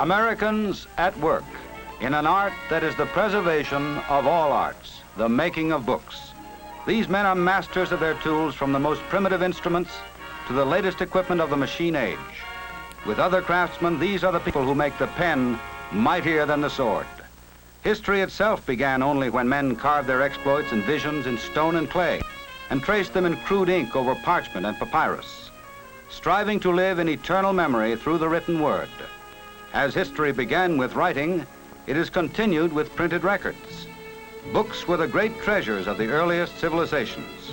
Americans at work in an art that is the preservation of all arts, the making of books. These men are masters of their tools, from the most primitive instruments to the latest equipment of the machine age. With other craftsmen, these are the people who make the pen mightier than the sword. History itself began only when men carved their exploits and visions in stone and clay and traced them in crude ink over parchment and papyrus, striving to live in eternal memory through the written word. As history began with writing, it is continued with printed records. Books were the great treasures of the earliest civilizations.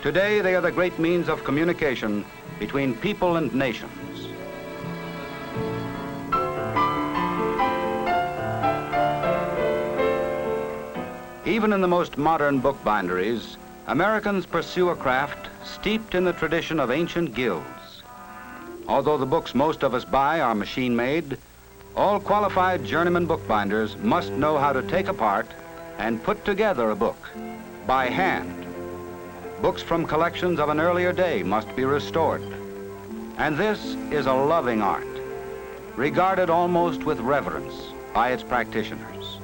Today, they are the great means of communication between people and nations. Even in the most modern bookbinderies, Americans pursue a craft steeped in the tradition of ancient guilds. Although the books most of us buy are machine-made, all qualified journeyman bookbinders must know how to take apart and put together a book by hand. Books from collections of an earlier day must be restored. And this is a loving art, regarded almost with reverence by its practitioners.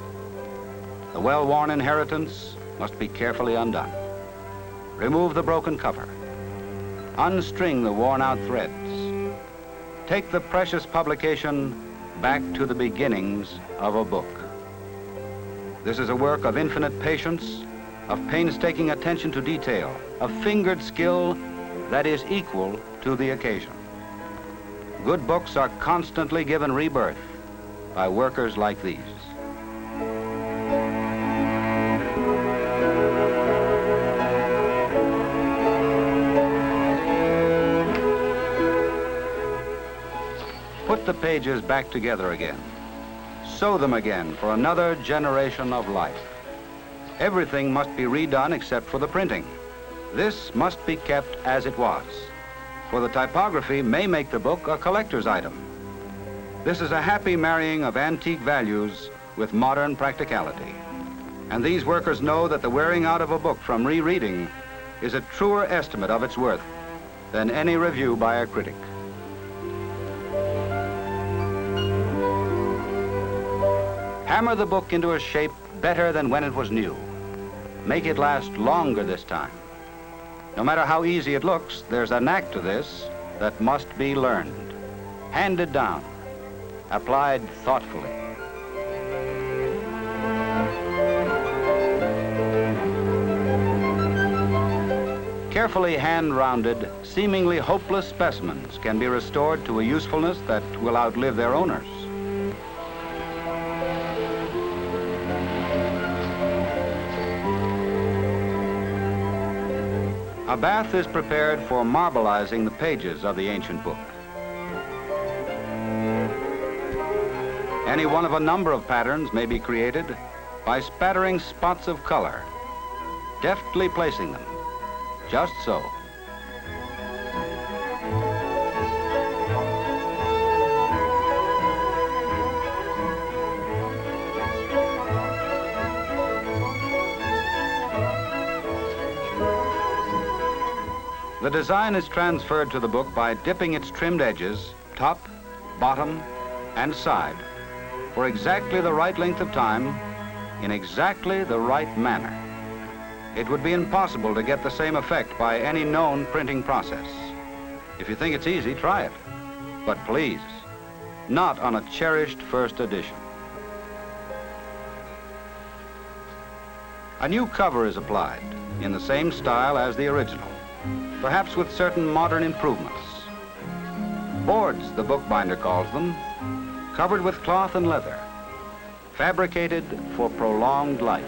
The well-worn inheritance must be carefully undone. Remove the broken cover. Unstring the worn-out threads. Take the precious publication back to the beginnings of a book. This is a work of infinite patience, of painstaking attention to detail, of fingered skill that is equal to the occasion. Good books are constantly given rebirth by workers like these. Put the pages back together again. Sew them again for another generation of life. Everything must be redone except for the printing. This must be kept as it was, for the typography may make the book a collector's item. This is a happy marrying of antique values with modern practicality. And these workers know that the wearing out of a book from rereading is a truer estimate of its worth than any review by a critic. Hammer the book into a shape better than when it was new. Make it last longer this time. No matter how easy it looks, there's a knack to this that must be learned, handed down, applied thoughtfully. Carefully hand-rounded, seemingly hopeless specimens can be restored to a usefulness that will outlive their owners. A bath is prepared for marbleizing the pages of the ancient book. Any one of a number of patterns may be created by spattering spots of color, deftly placing them, just so. The design is transferred to the book by dipping its trimmed edges, top, bottom, and side, for exactly the right length of time, in exactly the right manner. It would be impossible to get the same effect by any known printing process. If you think it's easy, try it. But please, not on a cherished first edition. A new cover is applied in the same style as the original, perhaps with certain modern improvements. Boards, the bookbinder calls them, covered with cloth and leather, fabricated for prolonged life.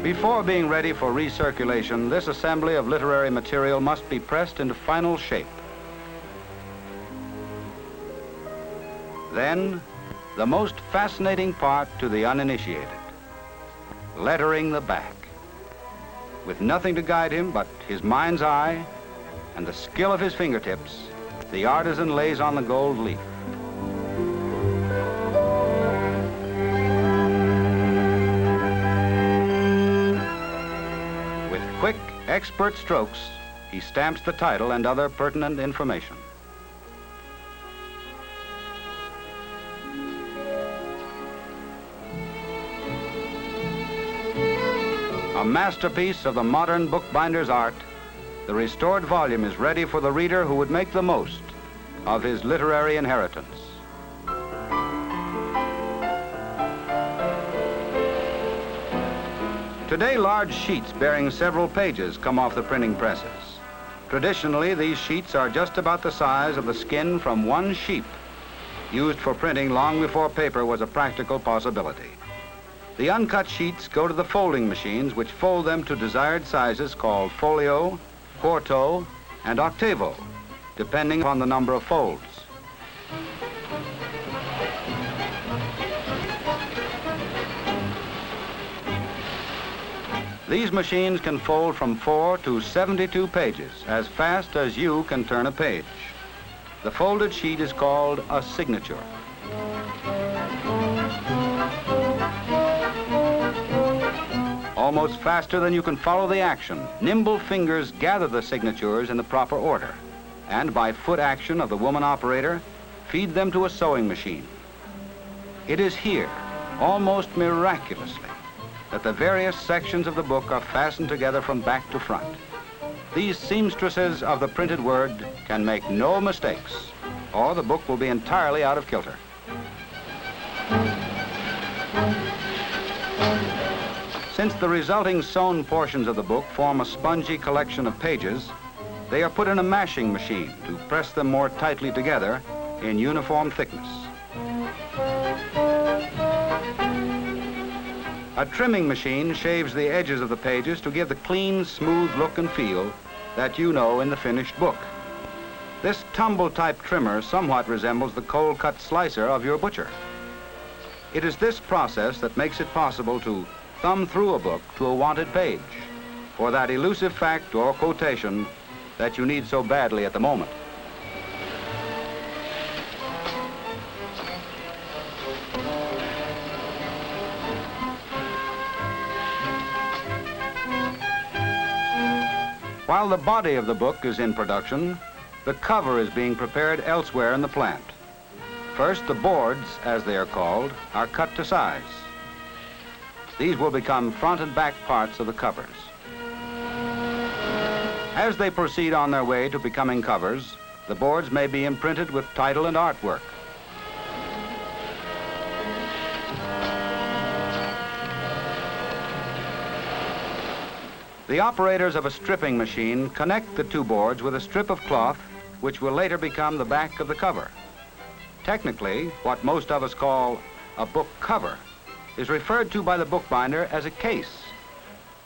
Before being ready for recirculation, this assembly of literary material must be pressed into final shape. Then, the most fascinating part to the uninitiated, lettering the back. With nothing to guide him but his mind's eye and the skill of his fingertips, the artisan lays on the gold leaf. With quick, expert strokes, he stamps the title and other pertinent information. A masterpiece of the modern bookbinder's art, the restored volume is ready for the reader who would make the most of his literary inheritance. Today, large sheets bearing several pages come off the printing presses. Traditionally, these sheets are just about the size of the skin from one sheep, used for printing long before paper was a practical possibility. The uncut sheets go to the folding machines, which fold them to desired sizes called folio, quarto, and octavo, depending on the number of folds. These machines can fold from 4 to 72 pages, as fast as you can turn a page. The folded sheet is called a signature. Almost faster than you can follow the action, nimble fingers gather the signatures in the proper order, and by foot action of the woman operator, feed them to a sewing machine. It is here, almost miraculously, that the various sections of the book are fastened together from back to front. These seamstresses of the printed word can make no mistakes, or the book will be entirely out of kilter. Since the resulting sewn portions of the book form a spongy collection of pages, they are put in a mashing machine to press them more tightly together in uniform thickness. A trimming machine shaves the edges of the pages to give the clean, smooth look and feel that you know in the finished book. This tumble-type trimmer somewhat resembles the cold-cut slicer of your butcher. It is this process that makes it possible to thumb through a book to a wanted page, for that elusive fact or quotation that you need so badly at the moment. While the body of the book is in production, the cover is being prepared elsewhere in the plant. First, the boards, as they are called, are cut to size. These will become front and back parts of the covers. As they proceed on their way to becoming covers, the boards may be imprinted with title and artwork. The operators of a stripping machine connect the two boards with a strip of cloth which will later become the back of the cover. Technically, what most of us call a book cover is referred to by the bookbinder as a case.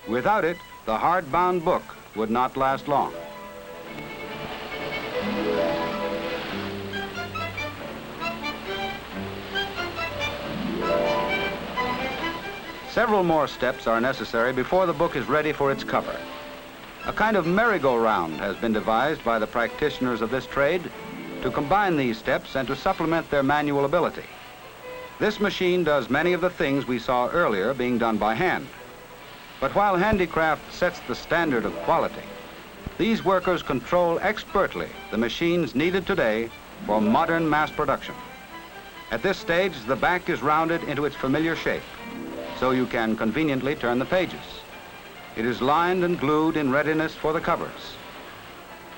Without it, the hard-bound book would not last long. Several more steps are necessary before the book is ready for its cover. A kind of merry-go-round has been devised by the practitioners of this trade to combine these steps and to supplement their manual ability. This machine does many of the things we saw earlier being done by hand. But while handicraft sets the standard of quality, these workers control expertly the machines needed today for modern mass production. At this stage, the back is rounded into its familiar shape, so you can conveniently turn the pages. It is lined and glued in readiness for the covers.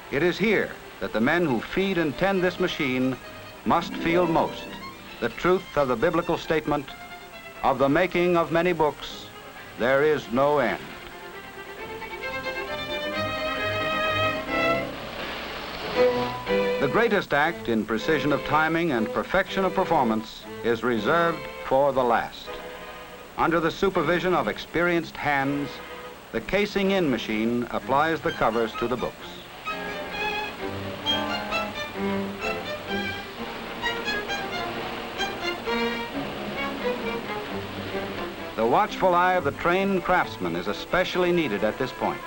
It is here that the men who feed and tend this machine must feel most the truth of the biblical statement, of the making of many books, there is no end. The greatest act in precision of timing and perfection of performance is reserved for the last. Under the supervision of experienced hands, the casing-in machine applies the covers to the books. The watchful eye of the trained craftsman is especially needed at this point.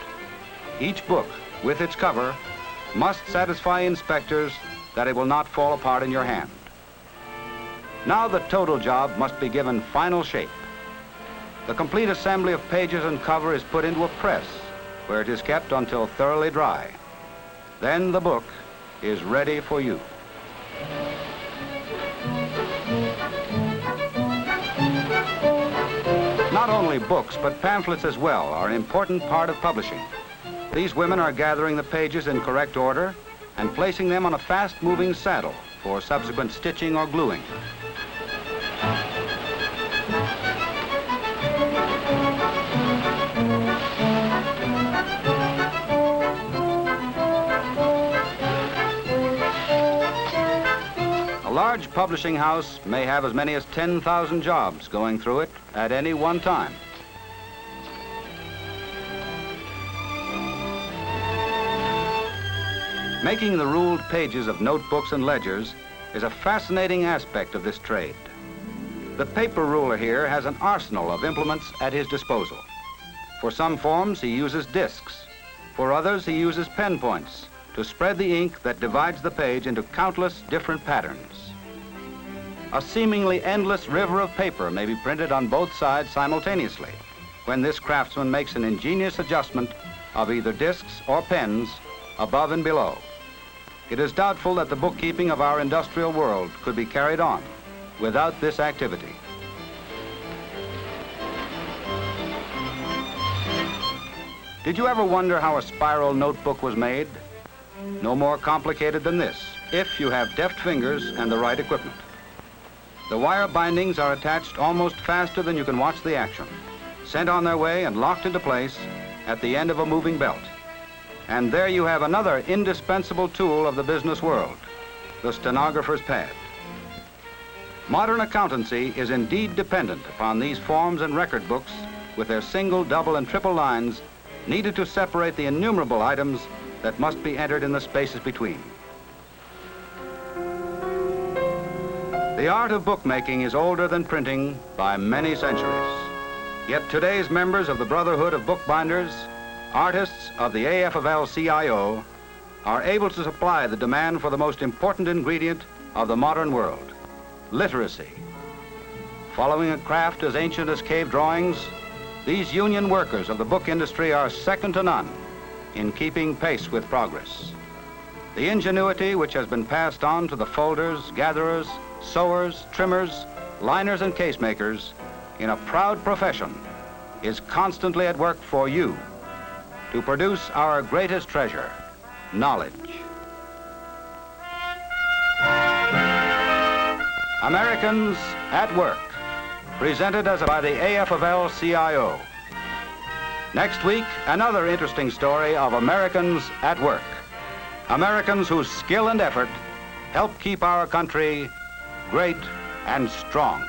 Each book, with its cover, must satisfy inspectors that it will not fall apart in your hand. Now the total job must be given final shape. The complete assembly of pages and cover is put into a press, where it is kept until thoroughly dry. Then the book is ready for you. Not only books, but pamphlets as well are an important part of publishing. These women are gathering the pages in correct order and placing them on a fast-moving saddle for subsequent stitching or gluing. A large publishing house may have as many as 10,000 jobs going through it at any one time. Making the ruled pages of notebooks and ledgers is a fascinating aspect of this trade. The paper ruler here has an arsenal of implements at his disposal. For some forms, he uses discs. For others, he uses pen points to spread the ink that divides the page into countless different patterns. A seemingly endless river of paper may be printed on both sides simultaneously when this craftsman makes an ingenious adjustment of either discs or pens above and below. It is doubtful that the bookkeeping of our industrial world could be carried on without this activity. Did you ever wonder how a spiral notebook was made? No more complicated than this, if you have deft fingers and the right equipment. The wire bindings are attached almost faster than you can watch the action, sent on their way and locked into place at the end of a moving belt. And there you have another indispensable tool of the business world, the stenographer's pad. Modern accountancy is indeed dependent upon these forms and record books with their single, double, and triple lines needed to separate the innumerable items that must be entered in the spaces between. The art of bookmaking is older than printing by many centuries. Yet today's members of the Brotherhood of Bookbinders, artists of the AFL-CIO, are able to supply the demand for the most important ingredient of the modern world, literacy. Following a craft as ancient as cave drawings, these union workers of the book industry are second to none in keeping pace with progress. The ingenuity which has been passed on to the folders, gatherers, sewers, trimmers, liners, and casemakers in a proud profession is constantly at work for you to produce our greatest treasure, knowledge. Americans at Work, presented by the AFL-CIO. Next week, another interesting story of Americans at work. Americans whose skill and effort help keep our country great and strong.